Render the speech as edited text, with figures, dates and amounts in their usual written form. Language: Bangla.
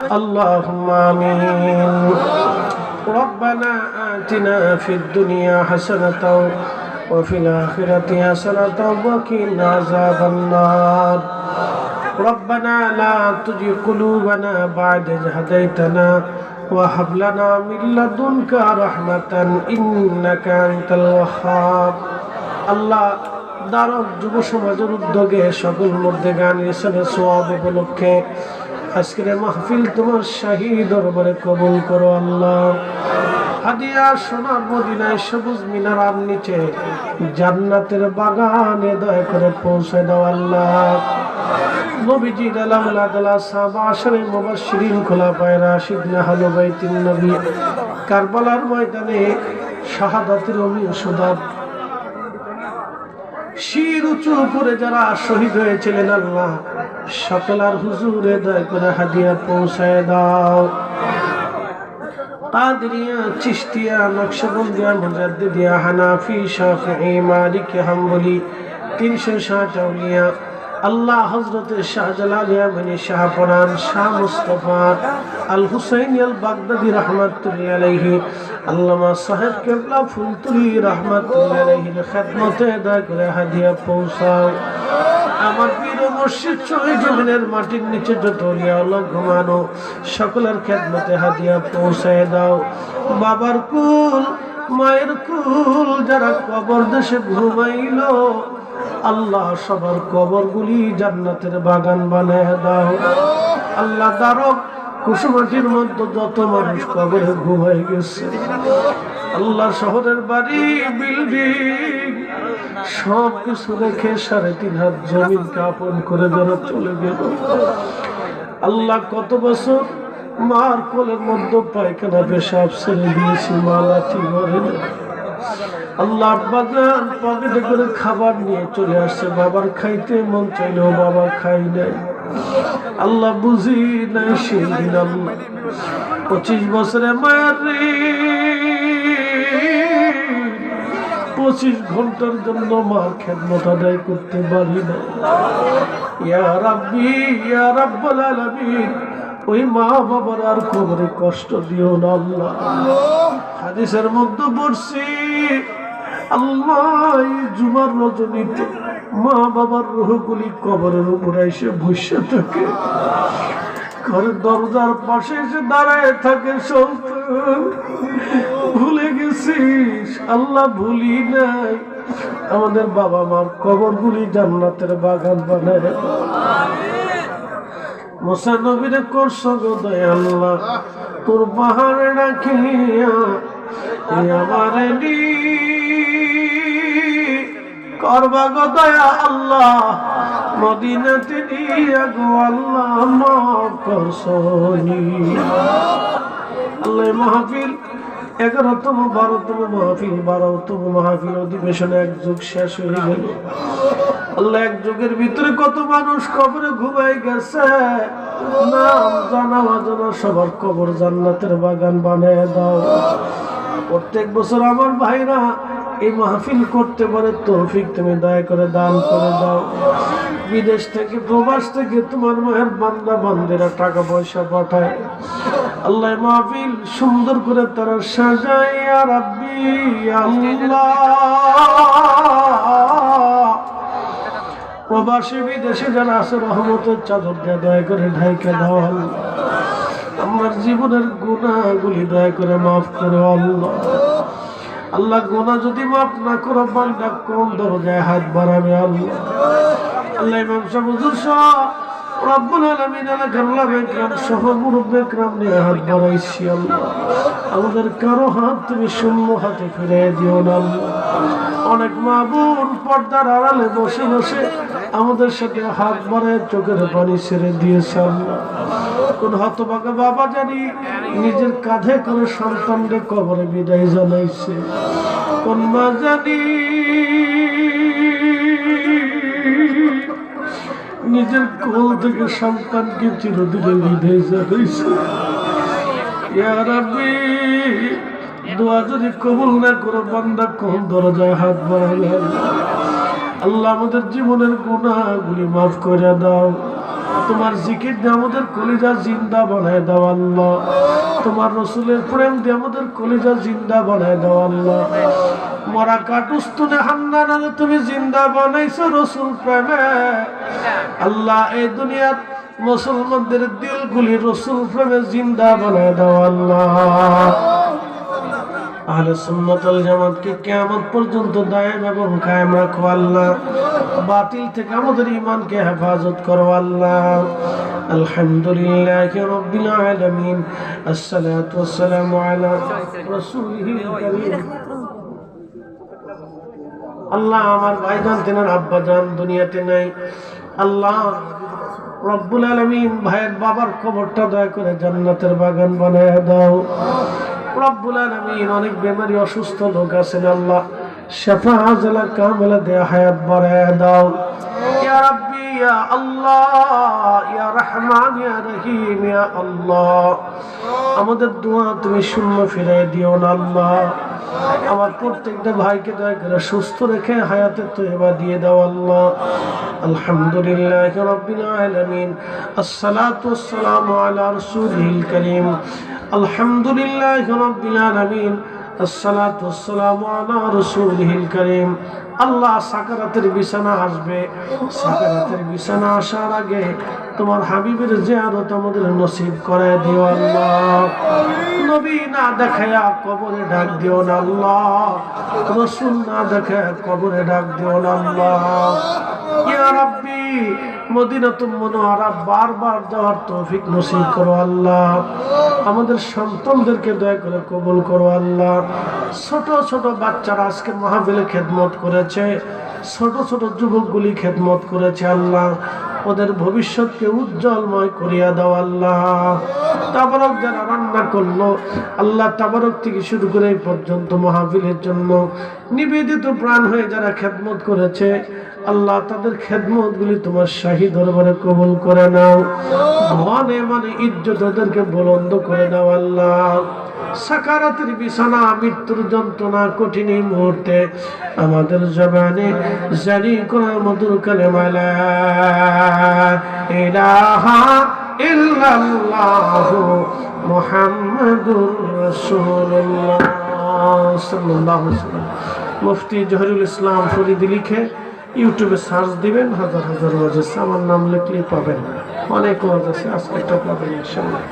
اللهم آمين. ربنا آتنا في الدنيا حسنة وفي الآخرة حسنة وقنا عذاب النار. ربنا لا تزغ قلوبنا بعد إذ هديتنا وهب لنا من لدنك رحمة إنك أنت الوهاب. আল্লাহ দারক যুব সমাজের উদ্যোগে সকল মধ্যে গান ইসলামের সওয়াব উপলক্ষে আজকের মাহফিল তোমার শাহী দরবারে কবুল করো আল্লাহ। হাদিয়া সোনার মদিনায় সবুজ মিনারার নিচে জান্নাতের বাগানে দয়া করে পৌঁছে দাও আল্লাহ। নবীজির আলাউলাদ সাহাবা আশরে মুবাশশিরিন খুলাফায়ে রাশিদিন আহলে বাইতুন নবী কারবালার ময়দানে শাহাদাতের অমিশদাত শির উঁচু করে যারা শহীদ হয়েছিলেন আল্লাহ সকলার হুজুরে দয়া করে হাদিয়া পৌঁছায় দাও। কাদরিয়া, চিশতিয়া, নকশবন্দিয়া, মুজাদ্দিদিয়া, হানাফি, শাফিঈ, মালিকি, হাম্বলি 360 আউলিয়া আল্লাহ হযরত শাহজালাল ইয়ামানি শাহপরান শাহ মুস্তাফা আল হুসাইন আল বাগদাদি রাহমাতুল্লাহি আলাইহি আল্লামা সাহেব কেবলা ফুলতুলি রাহমাতুল্লাহি আলাইহির খিদমতে দয়া করে হাদিয়া পৌঁছাও। আমার পীর মুর্শিদ শহীদ জমিনের মাটির নিচে যত ওলিয়া আল্লাহ ঘুমানো সকলের খিদমতে হাদিয়া পৌঁছায় দাও। বাবার কুল মায়ের কুল যারা কবর দেশে ঘুমাইলো আল্লাহ সবার কবরগুলি জান্নাতের বাগান বানায় দাও। আল্লাহ দারক কুসুমাটির মধ্যে যত মানুষ কবরে ঘুমাই গেছে আল্লাহ শহরের বাড়ি বিল্ডিং সব কিছু রেখে 3.5 হাত জমিন কাপন করে যারা চলে গেল আল্লাহ কত বছর মার কোলের মধ্যে পায়খানা পেশাব ছেড়ে দিয়েছি মা লাঠি ঘরে আল্লাহ আব্বাজান পকেটে করে খাবার নিয়ে চলে আসছে বাবার খাইতে মন চাইলেও বাবা খাই নাই আল্লাহ বুঝি নাই সেদিন আল্লাহ 25 বছরে মায়ের 25 ঘন্টার জন্য মার খেদমত আদায় করতে পারি না। ইয়া রাব্বি ইয়া রাব্বুল আলামিন ওই মা বাবার আর কবরে কষ্ট দিও না আল্লাহ। হাদিসের মধ্যে পড়ছি আল্লাহ জুমার রজনীতে মা বাবার রূহগুলি কবরের উপর এসে বসে থাকে ঘরের দরজার পাশে এসে দাঁড়ায় থাকে সন্তান ভুলে গেছিস আল্লাহ ভুলি নাই আমাদের বাবা মার কবরগুলি জান্নাতের বাগান বানায় মুসা নবীরে করছো গো দয়া আল্লাহ তোর পাহাড়ে রাখিয়া আমারে নি করবা গো দয়া আল্লাহ মদিনাতে নিয়া গো আল্লাহ মাফ করছনি আল্লাহ মাহফিল 11তম 12তম মাহফিল 12তম মাহফিল অধিবেশনে এক যুগ শেষ হয়ে গেল আল্লাহ এক যুগের ভিতরে কত মানুষ কবরে ঘুমাই গেছে নাম জানা অজানা সবার কবর জান্নাতের বাগান বানায় দাও। প্রত্যেক বছর আমার ভাইরা এই মাহফিল করতে পারে তৌফিক তুমি দয়া করে দান করে দাও। বিদেশ থেকে প্রবাস থেকে তোমার মায়ের বান্দা বান্দিরা টাকা পয়সা পাঠায় আল্লাহ মাহফিল সুন্দর করে তারা সাজায় ইয়া রাব্বি আল্লাহ প্রবাসী বিদেশে যারা আছে রহমতের চাদর দিয়ে দয়া করে ঢাইকে দাও আল্লাহ। আমার জীবনের গুনাহগুলি দয়া করে মাফ করো আল্লাহ। আল্লাহ গুনাহ যদি মাফ না করো বান্দা কোন দরজায় হাত বাড়াবে আল্লাহ। আল্লাহ ইমাম সাহেব হুজুর সহ রব্বুল আলামিন আল্লাহ ইকরাম সহ মুরব্বি ইকরাম নিয়ে হাত বাড়াইছি আল্লাহ। আমাদের কারো হাত তুমি শূন্য হাতে ফিরিয়ে দিও না আল্লাহ। অনেক মা বোন পর্দার আড়ালে বসে বসে আমাদের সাথে হাত বাড়ায় চোখের পানি ছেড়ে দিয়েছে আল্লাহ। কোন হতভাগা বাবা জানি নিজের কাঁধে করে সন্তানকে কবরে বিদায় জানাইছে কোন মা জানি নিজের কোল থেকে সন্তানকে চিরদিনে বিদায় জানাইছে। ইয়া রাব্বি দোয়া যদি কবুল না করো বান্দা কোন দরজায় হাত বাড়াবে আল্লাহ। আমাদের জীবনের গুনাহগুলি মাফ করে দাও। তোমার জিকির দিয়ে আমাদের কলিজা জিন্দা বানায় দাও আল্লাহ। তোমার রসুলের প্রেম দিয়ে আমাদের কলিজা জিন্দা বানায় দাও আল্লাহ। মরা কাটুস্তুনে হান্নানারে তুমি জিন্দা বানাইছো রসুল প্রেমে আল্লাহ। এই দুনিয়ার মুসলমানদের দিলগুলি রসুল প্রেমে জিন্দা বানায় দাও আল্লাহ। আহলে সুন্নাত ওয়াল জামাতকে কিয়ামত পর্যন্ত দায়েম এবং কায়েম রাখো আল্লাহ। বাতিল থেকে আমাদের ঈমানকে হেফাজত করো আল্লাহ। আলহামদুলিল্লাহি রাব্বিল আলামিন। আসসালাতু ওয়াসসালামু আলা রাসূলিল কারীম। আল্লাহ আমার ভাইজান তেনার আব্বাজান দুনিয়াতে নাই আল্লাহ রব্বুল আলামিন। ভাইয়ের বাবার কবরটা দয়া করে জান্নাতের বাগান বানায় দাও রব্বুল আলামিন। অনেক বেমারি অসুস্থ লোক আছেন আল্লাহ, শিফা আজলা কামিলা দে হায়াত বাড়ায় দাও ইয়া রাব্বি ইয়া আল্লাহ ইয়া রহমান ইয়া রহিম ইয়া আল্লাহ। আমাদের দোয়া তুমি শূন্য ফিরাই দিও না আল্লাহ। আমার প্রত্যেকটা ভাইকে দয়া করে সুস্থ রেখে হায়াতে তয়্যিবা দিয়ে দাও আল্লাহ। আলহামদুলিল্লাহি রাব্বিল আলামিন। আসসালাতু ওয়াসসালামু আলা রাসূলিল কারীম। আলহামদুলিল্লাহি রাব্বিল আলামিন। আসসালাতু ওয়াসসালামু আলা রাসূলিল কারীম। আল্লাহ সাকারাতের বিছানা আসবে, সাকারাতের বিছানা আসার আগে তোমার হাবিবের জিয়ারত আমাদের নসিব করে দিও আল্লাহ। নবী না দেখায়া কবরে ডাক দিও না আল্লাহ, রাসূল না দেখায়া কবরে ডাক দিও না আল্লাহ। ইয়া রাব্বি মদিনাতুল মুনাওয়ারা বারবার যাওয়ার তৌফিক নসিব করো আল্লাহ। আমাদের সন্তানদেরকে দয়া করে কবুল করো আল্লাহ। ছোট ছোট বাচ্চারা আজকে মাহফিলে খেদমত করেছে, ছোট ছোট যুবকগুলি খেদমত করেছে আল্লাহ। ওদের ভবিষ্যৎকে উজ্জ্বলময় করিয়া দাও আল্লাহ। তাবারক যারা রান্না করলো আল্লাহ, তাবারক থেকে শুরু করে এই পর্যন্ত মাহফিলের জন্য নিবেদিত প্রাণ হয়ে যারা খেদমত করেছে আল্লাহ, তাদের খেদমত গুলি তোমার শাহী দরবারে কবুল করে নাও। মানে মানে ইজ্জত ওদেরকে বুলন্দ করে দাও আল্লাহ। সাকারাতের বিছানা, মৃত্যুর যন্ত্রণা, কঠিন এই মুহূর্তে আমাদের জবানে জারি করা মধুর কালেমা লা ইলাহা ইল্লাল্লাহু মুহাম্মাদুর রাসূলুল্লাহ সাল্লাল্লাহু আলাইহি ওয়াসাল্লাম। মুফতি জহিরুল ইসলাম ফরিদি লিখে ইউটিউবে সার্চ দিবেন, হাজার হাজার ওয়াজ আছে। আমার নাম লিখলেই পাবেন, অনেক ওয়াজ আছে, আজকে একটা পাবেন ইনশাআল্লাহ।